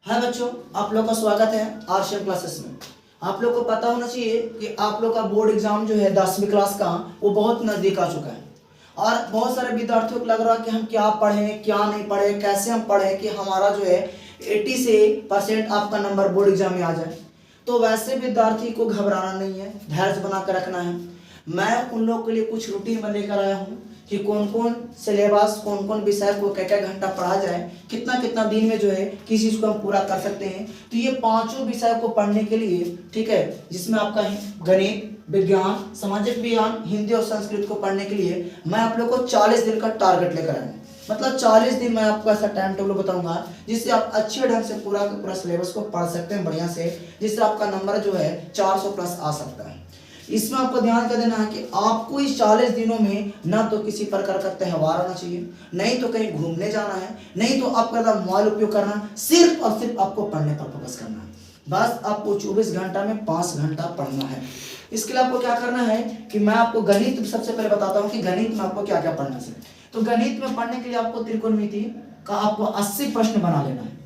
हाय बच्चों, आप लोग का स्वागत है आरसीएम क्लासेस में। आप लोग को पता होना चाहिए कि आप लोग का बोर्ड एग्जाम जो है 10वीं क्लास का वो बहुत नज़दीक आ चुका है और बहुत सारे विद्यार्थियों को लग रहा है कि हम क्या पढ़ें क्या नहीं पढ़ें, कैसे हम पढ़ें कि हमारा जो है 80 से % आपका नंबर बोर्ड एग्जाम में आ जाए। तो वैसे विद्यार्थी को घबराना नहीं है, धैर्य बना कर रखना है। मैं उन लोगों के लिए कुछ रूटीन में लेकर आया हूँ कि कौन कौन सिलेबस, कौन कौन विषय को क्या क्या घंटा पढ़ा जाए, कितना कितना दिन में जो है किस चीज़ को हम पूरा कर सकते हैं। तो ये पांचों विषय को पढ़ने के लिए, ठीक है, जिसमें आपका गणित, विज्ञान, सामाजिक विज्ञान, हिंदी और संस्कृत को पढ़ने के लिए मैं आप लोग को 40 दिन का टारगेट लेकर आया हूँ। मतलब 40 दिन मैं आपको ऐसा टाइम टेबल बताऊंगा जिससे आप अच्छे ढंग से पूरा का पूरा सिलेबस को पढ़ सकते हैं बढ़िया से, जिससे आपका नंबर जो है 400 प्लस आ सकता है। इसमें आपको ध्यान कर देना है कि आपको इस 40 दिनों में ना तो किसी प्रकार का त्यौहार आना चाहिए, नहीं तो कहीं घूमने जाना है, नहीं तो आपका मोबाइल उपयोग करना, सिर्फ और सिर्फ आपको पढ़ने पर फोकस करना है। बस आपको 24 घंटा में 5 घंटा पढ़ना है। इसके लिए आपको क्या करना है कि मैं आपको गणित सबसे पहले बताता हूँ कि गणित में आपको क्या क्या पढ़ना चाहिए। तो गणित में पढ़ने के लिए आपको त्रिकोणमिति का आपको 80 प्रश्न बना लेना है,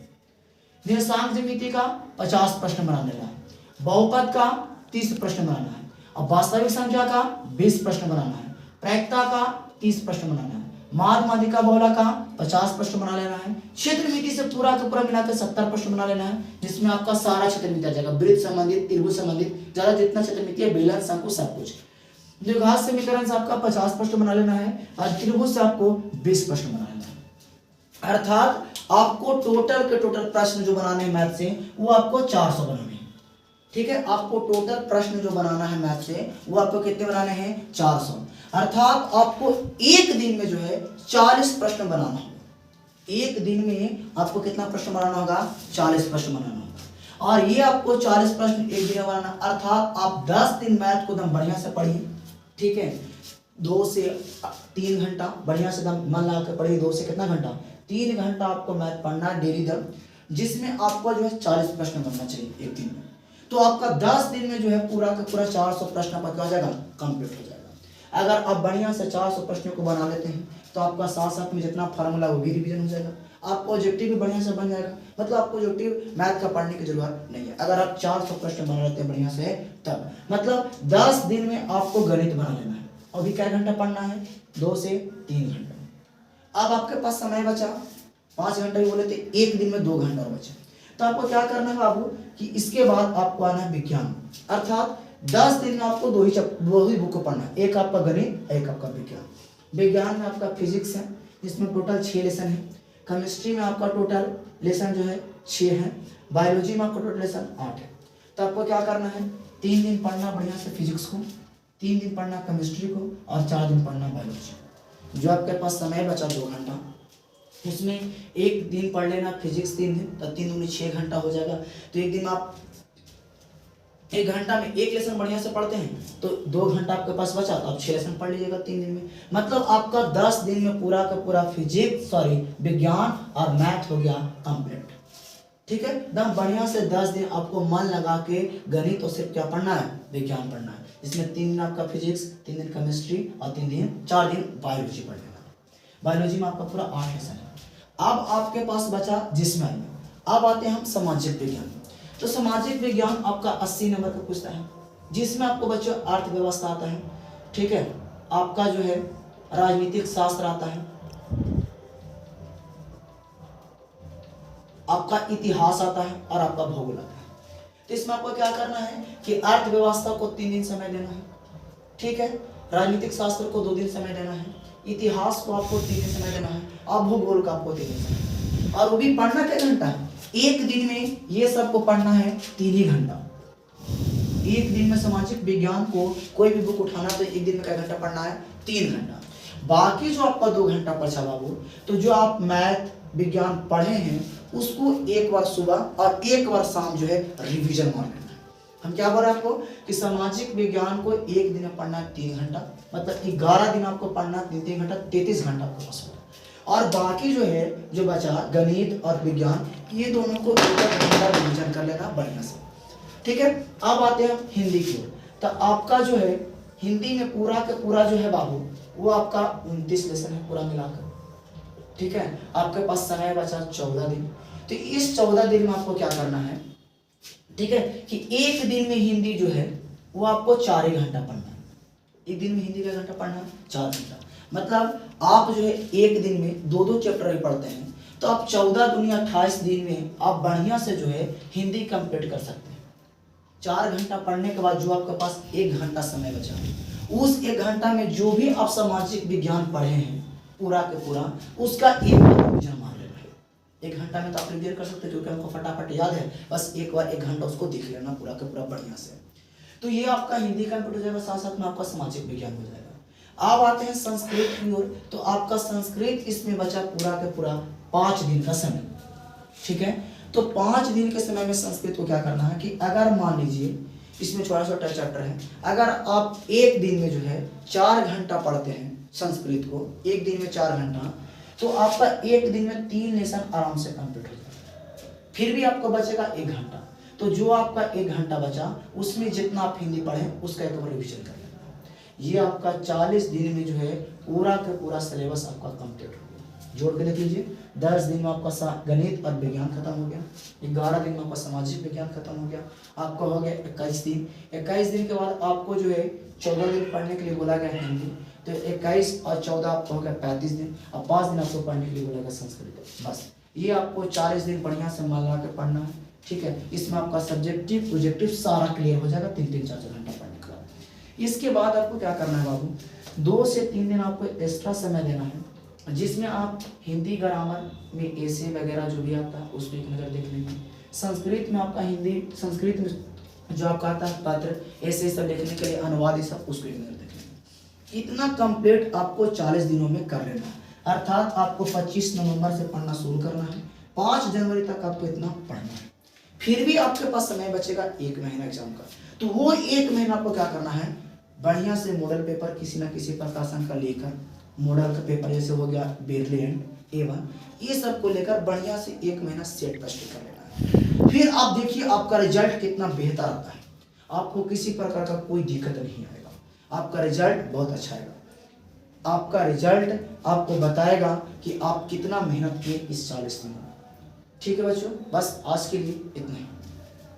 निर्देशांक ज्यामिति का 50 प्रश्न बना लेना है, बहुपद का 30 प्रश्न बनाना है, और वास्तविक संख्या का 20 प्रश्न बनाना है, प्रायिकता का 30 प्रश्न बनाना है, माध्य माध्यिका बहुला का 50 प्रश्न बना लेना है, क्षेत्रमिति से पूरा का पूरा मिलाकर 70 प्रश्न बना लेना है, जिसमें आपका सारा क्षेत्रमिति आ जाएगा, वृत्त संबंधित, त्रिभुज संबंधित, ज्यादा जितना क्षेत्रमिति है, बेलन, शंकु, सब कुछ। द्विघात समीकरण से आपका 50 प्रश्न बना लेना है और त्रिभुज से आपको 20 प्रश्न बना लेना है। अर्थात आपको टोटल के टोटल प्रश्न जो बनाने हैं मैथ से वो आपको 400 बनाने हैं। ठीक है, आपको टोटल प्रश्न जो बनाना है मैथ से वो आपको कितने बनाने हैं? 400। अर्थात आपको एक दिन में जो है 40 प्रश्न बनाना होगा। एक दिन में आपको कितना प्रश्न बनाना होगा? 40 प्रश्न बनाना होगा। और ये आपको 40 प्रश्न एक दिन में बनाना, अर्थात आप 10 दिन मैथ को एकदम बढ़िया से पढ़िए। ठीक है, 2 से 3 घंटा बढ़िया से एकदम मन लगा कर पढ़िए। 2 से कितना घंटा? 3 घंटा आपको मैथ पढ़ना है डेली दम, जिसमें आपको जो है 40 प्रश्न बनना चाहिए एक दिन में। तो आपका 10 दिन में जो है पूरा का पूरा 400 प्रश्न आपका हो जाएगा, कंप्लीट हो जाएगा। अगर आप बढ़िया से 400 प्रश्नों को बना लेते हैं तो आपका साथ साथ में जितना फार्मूला वो भी रिवीजन हो जाएगा, आपका ऑब्जेक्टिव भी बढ़िया से बन जाएगा। मतलब आपको ऑब्जेक्टिव मैथ का पढ़ने की जरूरत नहीं है अगर आप 400 प्रश्न बना लेते हैं बढ़िया से तब। मतलब 10 दिन में आपको गणित बना लेना है। अभी क्या घंटा पढ़ना है? 2 से 3 घंटा। अब आपके पास समय बचा 5 घंटा ही बोले थे, एक दिन में 2 घंटा और बचा। तो आपको क्या करना है बाबू कि इसके बाद आपको आना है विज्ञान। अर्थात 10 दिन में आपको दो ही बुक को पढ़ना है, एक आपका गणित, एक आपका विज्ञान। विज्ञान में आपका फिजिक्स है जिसमें टोटल 6 लेसन है, केमिस्ट्री में आपका टोटल लेसन जो है 6 है, बायोलॉजी में आपका टोटल लेसन 8 है। तो आपको क्या करना है? 3 दिन पढ़ना बढ़िया से फिजिक्स को, 3 दिन पढ़ना केमिस्ट्री को और 4 दिन पढ़ना बायोलॉजी। जो आपके पास समय बचा 2 घंटा, उसमें एक दिन पढ़ लेना फिजिक्स 3 दिन, तो 3 दूनी 6 घंटा हो जाएगा। तो एक दिन आप 1 घंटा में एक लेसन बढ़िया से पढ़ते हैं तो 2 घंटा आपके पास बचा, तो आप 6 लेसन पढ़ लीजिएगा 3 दिन में। मतलब आपका 10 दिन में पूरा का पूरा विज्ञान और मैथ हो गया कंप्लीट। ठीक है, एकदम बढ़िया से 10 दिन आपको मन लगा के गणित और सिर्फ क्या पढ़ना है? विज्ञान पढ़ना है। इसमें 3 दिन आपका फिजिक्स, 3 दिन केमिस्ट्री और 4 दिन बायोलॉजी पढ़ लेना। बायोलॉजी में आपका पूरा 8 लेसन है। अब आपके पास बचा जिस्म। अब आते हैं हम सामाजिक विज्ञान। तो सामाजिक विज्ञान आपका 80 नंबर का पूछता है, जिसमें आपको बच्चों अर्थव्यवस्था आता है, ठीक है, आपका जो है राजनीतिक शास्त्र आता है, आपका इतिहास आता है और आपका भूगोल आता है। तो इसमें आपको क्या करना है कि अर्थव्यवस्था को 3 दिन समय देना है, ठीक है, राजनीतिक शास्त्र को 2 दिन समय देना है, इतिहास को आपको 3 दिन समय देना है और भूगोल का आपको 3 दिन समय। और वो भी पढ़ना क्या घंटा है? एक दिन में ये सबको पढ़ना है 3 ही घंटा। एक दिन में सामाजिक विज्ञान को कोई भी बुक उठाना तो एक दिन में क्या घंटा पढ़ना है? 3 घंटा। बाकी जो आपका 2 घंटा बचा बाबू, तो जो आप मैथ विज्ञान पढ़े हैं उसको एक बार सुबह और एक बार शाम जो है रिवीजन मार लेना है। हम क्या बोल रहे हैं आपको कि सामाजिक विज्ञान को एक दिन में पढ़ना है 3 घंटा, मतलब 11 दिन आपको पढ़ना है 3 घंटा, 33 घंटा आपके पास होगा। और बाकी जो है जो बचा गणित और विज्ञान, ये दोनों को एक घंटा रिवीजन कर लेना बढ़िया से। ठीक है, अब आते हैं हिंदी की ओर। तो आपका जो है हिंदी में पूरा का पूरा जो है बाबू वो आपका 29 लेसन है पूरा मिलाकर। ठीक है, आपके पास समय बचा 14 दिन। तो इस 14 दिन में आपको क्या करना है, ठीक है, कि एक दिन में हिंदी जो है वो आपको 4 ही घंटा पढ़ना है। एक दिन में हिंदी का घंटा पढ़ना है 4 घंटा, मतलब आप जो है एक दिन में 2-2 चैप्टर ही पढ़ते हैं, तो आप 14 दूनी 28 दिन में आप बढ़िया से जो है हिंदी कंप्लीट कर सकते हैं। 4 घंटा पढ़ने के बाद जो आपके पास 1 घंटा समय बचा, उस 1 घंटा में जो भी आप सामाजिक विज्ञान पढ़े हैं पूरा के पूरा, उसका एक रिवीजन मार लेना है। 1 घंटा में तो आप रिवीजन कर सकते हैं, क्योंकि हमको फटाफट याद है, बस एक बार 1 घंटा उसको देख लेना पूरा के पूरा बढ़िया से। तो ये आपका हिंदी कंप्लीट हो जाएगा, साथ साथ में आपका सामाजिक विज्ञान हो जाएगा। अब आते हैं संस्कृत की ओर, तो आपका संस्कृत इसमें बचा पूरा के पूरा 5 दिन का समय, ठीक है। तो 5 दिन के समय में संस्कृत को क्या करना है कि अगर मान लीजिए इसमें छोटा छोटा चैप्टर है, अगर आप एक दिन में जो है 4 घंटा पढ़ते हैं संस्कृत को, एक दिन में 4 घंटा, तो आपका एक दिन में 3 लेसन आराम से कंप्लीट हो जाएगा। फिर भी आपको बचेगा 1 घंटा, तो जो आपका 1 घंटा बचा उसमें जितना आप हिंदी पढ़ें उसका एक बार रिविजन कर लेना। ये आपका 40 दिन में जो है पूरा का पूरा सिलेबस आपका कंप्लीट हो गया। जोड़ के देख लीजिए, 10 दिन में आपका गणित और विज्ञान खत्म हो गया, 11 दिन में आपका सामाजिक विज्ञान खत्म हो गया, आपका हो गया 21 दिन। 21 दिन के बाद आपको जो है 14 दिन पढ़ने के लिए बोला गया हिंदी, तो 21 और 14 आपको हो गया 35 दिन, और 5 दिन आपको पढ़ने के लिए बोला गया संस्कृत। बस ये आपको 40 दिन बढ़िया से मिला के पढ़ना है, ठीक है। इसमें आपका सब्जेक्टिव प्रोजेक्टिव सारा क्लियर हो जाएगा 3-3 4-4 घंटा पढ़ने के बाद। इसके बाद आपको क्या करना है बाबू, 2 से 3 दिन आपको एक्स्ट्रा समय देना है, जिसमें आप हिंदी ग्रामर में ऐसे वगैरह जो भी आता है उसको एक नज़र देख लेंगे। संस्कृत में आपका हिंदी संस्कृत में जो आपका आता है पत्र ऐसे सब लिखने के लिए अनुवाद ये सब उसको एक नज़र देख लेंगे। इतना कंप्लीट आपको 40 दिनों में कर लेना है, अर्थात आपको 25 नवंबर से पढ़ना शुरू करना है, 5 जनवरी तक आपको इतना पढ़ना है। फिर भी आपके पास समय बचेगा 1 महीना एग्जाम का, तो वो 1 महीना आपको क्या करना है, बढ़िया से मॉडल पेपर किसी ना किसी प्रकाशन का लेकर, मॉडल का पेपर जैसे हो गया बिरलियंट, A1, ये सब को लेकर बढ़िया से 1 महीना सेट टेस्ट कर लेना है। फिर आप देखिए आपका रिजल्ट कितना बेहतर आता है, आपको किसी प्रकार का कोई दिक्कत नहीं आएगा, आपका रिजल्ट बहुत अच्छा आएगा। आपका रिजल्ट आपको बताएगा कि आप कितना मेहनत किए इस 40 दिन में। ठीक है बच्चों, बस आज के लिए इतना ही।